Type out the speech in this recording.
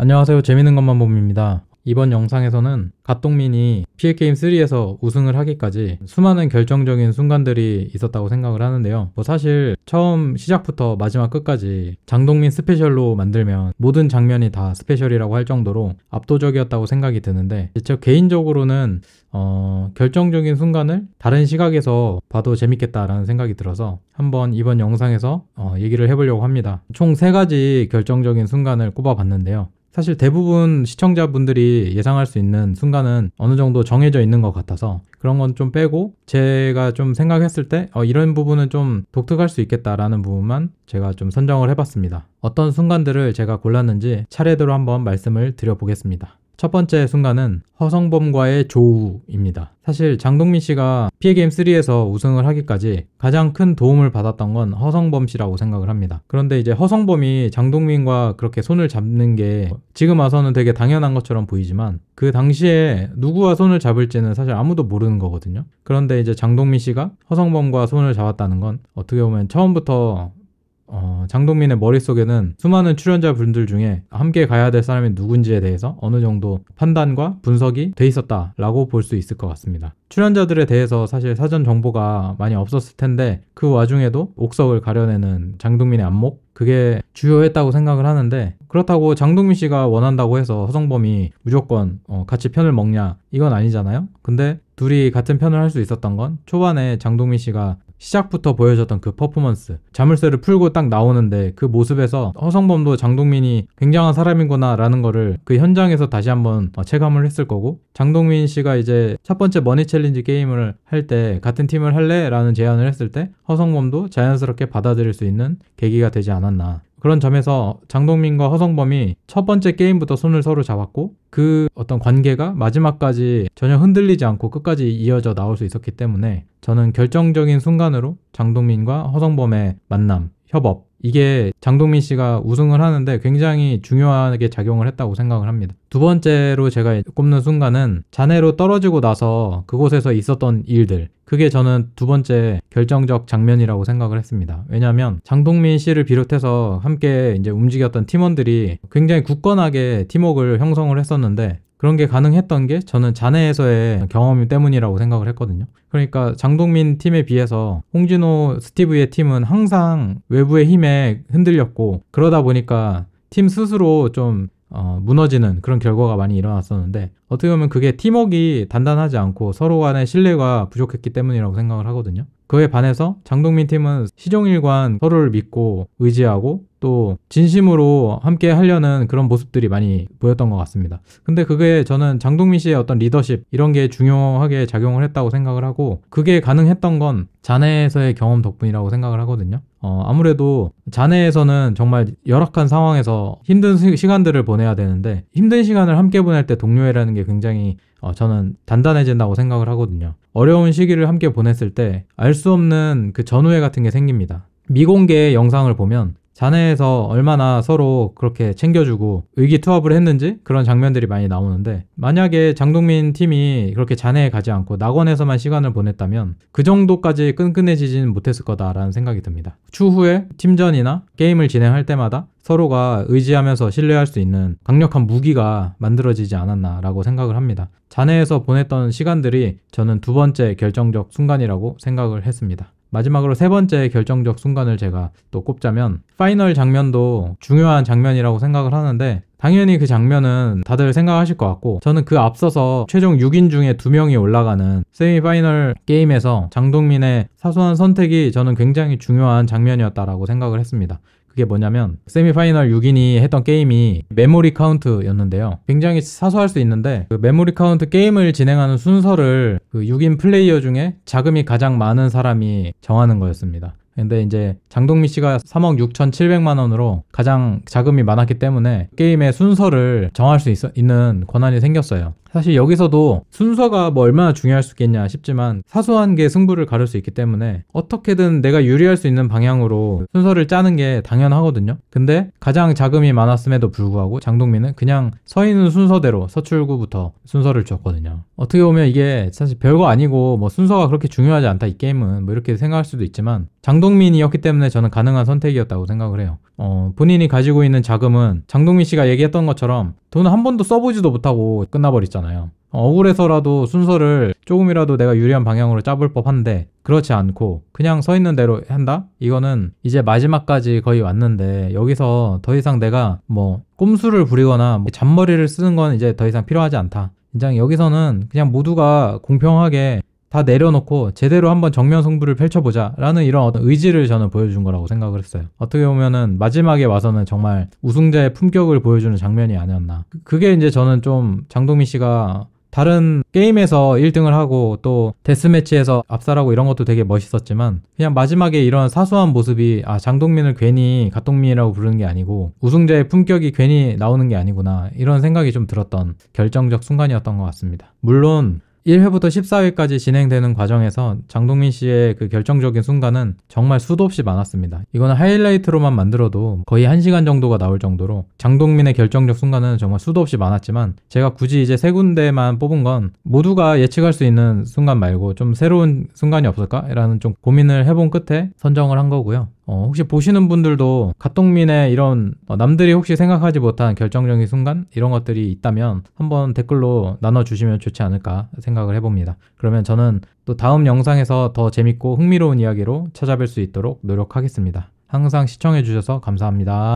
안녕하세요. 재밌는 것만 봄입니다. 이번 영상에서는 갓동민이 PK게임3에서 우승을 하기까지 수많은 결정적인 순간들이 있었다고 생각을 하는데요. 사실 처음 시작부터 마지막 끝까지 장동민 스페셜로 만들면 모든 장면이 다 스페셜이라고 할 정도로 압도적이었다고 생각이 드는데, 저 개인적으로는 결정적인 순간을 다른 시각에서 봐도 재밌겠다라는 생각이 들어서 한번 이번 영상에서 얘기를 해보려고 합니다. 총 3가지 결정적인 순간을 꼽아봤는데요. 사실 대부분 시청자분들이 예상할 수 있는 순간은 어느 정도 정해져 있는 것 같아서 그런 건 좀 빼고, 제가 좀 생각했을 때 이런 부분은 좀 독특할 수 있겠다라는 부분만 제가 좀 선정을 해봤습니다. 어떤 순간들을 제가 골랐는지 차례대로 한번 말씀을 드려보겠습니다. 첫 번째 순간은 허성범과의 조우입니다. 사실 장동민 씨가 PK게임3에서 우승을 하기까지 가장 큰 도움을 받았던 건 허성범 씨라고 생각을 합니다. 그런데 이제 허성범이 장동민과 그렇게 손을 잡는 게 지금 와서는 되게 당연한 것처럼 보이지만, 그 당시에 누구와 손을 잡을지는 사실 아무도 모르는 거거든요. 그런데 이제 장동민 씨가 허성범과 손을 잡았다는 건 어떻게 보면 처음부터 장동민의 머릿속에는 수많은 출연자분들 중에 함께 가야 될 사람이 누군지에 대해서 어느 정도 판단과 분석이 돼 있었다라고 볼 수 있을 것 같습니다. 출연자들에 대해서 사실 사전 정보가 많이 없었을 텐데 그 와중에도 옥석을 가려내는 장동민의 안목, 그게 주요했다고 생각을 하는데, 그렇다고 장동민 씨가 원한다고 해서 허성범이 무조건 같이 편을 먹냐, 이건 아니잖아요. 근데 둘이 같은 편을 할 수 있었던 건 초반에 장동민 씨가 시작부터 보여줬던 그 퍼포먼스, 자물쇠를 풀고 딱 나오는데 그 모습에서 허성범도 장동민이 굉장한 사람이구나 라는 거를 그 현장에서 다시 한번 체감을 했을 거고, 장동민 씨가 이제 첫 번째 머니 챌린지 게임을 할 때 같은 팀을 할래? 라는 제안을 했을 때 허성범도 자연스럽게 받아들일 수 있는 계기가 되지 않았나. 그런 점에서 장동민과 허성범이 첫 번째 게임부터 손을 서로 잡았고, 그 어떤 관계가 마지막까지 전혀 흔들리지 않고 끝까지 이어져 나올 수 있었기 때문에 저는 결정적인 순간으로 장동민과 허성범의 만남, 협업, 이게 장동민 씨가 우승을 하는데 굉장히 중요하게 작용을 했다고 생각을 합니다. 두 번째로 제가 꼽는 순간은 잔해로 떨어지고 나서 그곳에서 있었던 일들, 그게 저는 두 번째 결정적 장면이라고 생각을 했습니다. 왜냐하면 장동민 씨를 비롯해서 함께 이제 움직였던 팀원들이 굉장히 굳건하게 팀워크를 형성을 했었는데, 그런 게 가능했던 게 저는 잔해에서의 경험 때문이라고 생각을 했거든요. 그러니까 장동민 팀에 비해서 홍진호, 스티브의 팀은 항상 외부의 힘에 흔들렸고, 그러다 보니까 팀 스스로 좀 무너지는 그런 결과가 많이 일어났었는데, 어떻게 보면 그게 팀워크가 단단하지 않고 서로 간의 신뢰가 부족했기 때문이라고 생각을 하거든요. 그에 반해서 장동민 팀은 시종일관 서로를 믿고 의지하고 또 진심으로 함께 하려는 그런 모습들이 많이 보였던 것 같습니다. 근데 그게 저는 장동민 씨의 어떤 리더십, 이런 게 중요하게 작용을 했다고 생각을 하고, 그게 가능했던 건 잔해에서의 경험 덕분이라고 생각을 하거든요. 아무래도 잔해에서는 정말 열악한 상황에서 힘든 시간들을 보내야 되는데, 힘든 시간을 함께 보낼 때 동료애라는 게 굉장히 저는 단단해진다고 생각을 하거든요. 어려운 시기를 함께 보냈을 때 알 수 없는 그 전우애 같은 게 생깁니다. 미공개 영상을 보면 잔해에서 얼마나 서로 그렇게 챙겨주고 의기투합을 했는지 그런 장면들이 많이 나오는데, 만약에 장동민 팀이 그렇게 잔해에 가지 않고 낙원에서만 시간을 보냈다면 그 정도까지 끈끈해지지는 못했을 거다라는 생각이 듭니다. 추후에 팀전이나 게임을 진행할 때마다 서로가 의지하면서 신뢰할 수 있는 강력한 무기가 만들어지지 않았나라고 생각을 합니다. 잔해에서 보냈던 시간들이 저는 두 번째 결정적 순간이라고 생각을 했습니다. 마지막으로 세 번째 결정적 순간을 제가 또 꼽자면, 파이널 장면도 중요한 장면이라고 생각을 하는데, 당연히 그 장면은 다들 생각하실 것 같고, 저는 그 앞서서 최종 6인 중에 2명이 올라가는 세미파이널 게임에서 장동민의 사소한 선택이 저는 굉장히 중요한 장면이었다라고 생각을 했습니다. 그게 뭐냐면, 세미파이널 6인이 했던 게임이 메모리 카운트였는데요. 굉장히 사소할 수 있는데 그 메모리 카운트 게임을 진행하는 순서를 그 6인 플레이어 중에 자금이 가장 많은 사람이 정하는 거였습니다. 근데 이제 장동민 씨가 3억 6,700만 원으로 가장 자금이 많았기 때문에 게임의 순서를 정할 수 있는 권한이 생겼어요. 사실 여기서도 순서가 뭐 얼마나 중요할 수 있겠냐 싶지만, 사소한 게 승부를 가를 수 있기 때문에 어떻게든 내가 유리할 수 있는 방향으로 순서를 짜는 게 당연하거든요. 근데 가장 자금이 많았음에도 불구하고 장동민은 그냥 서 있는 순서대로 서출구부터 순서를 줬거든요. 어떻게 보면 이게 사실 별거 아니고 뭐 순서가 그렇게 중요하지 않다 이 게임은, 뭐 이렇게 생각할 수도 있지만, 장동민이었기 때문에 저는 가능한 선택이었다고 생각을 해요. 본인이 가지고 있는 자금은 장동민 씨가 얘기했던 것처럼 돈을 한 번도 써보지도 못하고 끝나버렸잖아요. 억울해서라도 순서를 조금이라도 내가 유리한 방향으로 짜볼 법한데 그렇지 않고 그냥 서 있는 대로 한다? 이거는 이제 마지막까지 거의 왔는데 여기서 더 이상 내가 뭐 꼼수를 부리거나 잔머리를 쓰는 건 이제 더 이상 필요하지 않다. 그냥 여기서는 그냥 모두가 공평하게 다 내려놓고 제대로 한번 정면 승부를 펼쳐보자 라는 이런 어떤 의지를 저는 보여준 거라고 생각을 했어요. 어떻게 보면은 마지막에 와서는 정말 우승자의 품격을 보여주는 장면이 아니었나. 그게 이제 저는 좀 장동민 씨가 다른 게임에서 1등을 하고 또 데스매치에서 압살하고 이런 것도 되게 멋있었지만 그냥 마지막에 이런 사소한 모습이 장동민을 괜히 갓동민이라고 부르는 게 아니고 우승자의 품격이 괜히 나오는 게 아니구나 이런 생각이 좀 들었던 결정적 순간이었던 것 같습니다. 물론 1회부터 14회까지 진행되는 과정에서 장동민 씨의 그 결정적인 순간은 정말 수도 없이 많았습니다. 이거는 하이라이트로만 만들어도 거의 1시간 정도가 나올 정도로 장동민의 결정적 순간은 정말 수도 없이 많았지만 제가 굳이 이제 세 군데만 뽑은 건 모두가 예측할 수 있는 순간 말고 좀 새로운 순간이 없을까? 라는 좀 고민을 해본 끝에 선정을 한 거고요. 혹시 보시는 분들도 갓동민의 이런 남들이 혹시 생각하지 못한 결정적인 순간 이런 것들이 있다면 한번 댓글로 나눠주시면 좋지 않을까 생각을 해봅니다. 그러면 저는 또 다음 영상에서 더 재밌고 흥미로운 이야기로 찾아뵐 수 있도록 노력하겠습니다. 항상 시청해주셔서 감사합니다.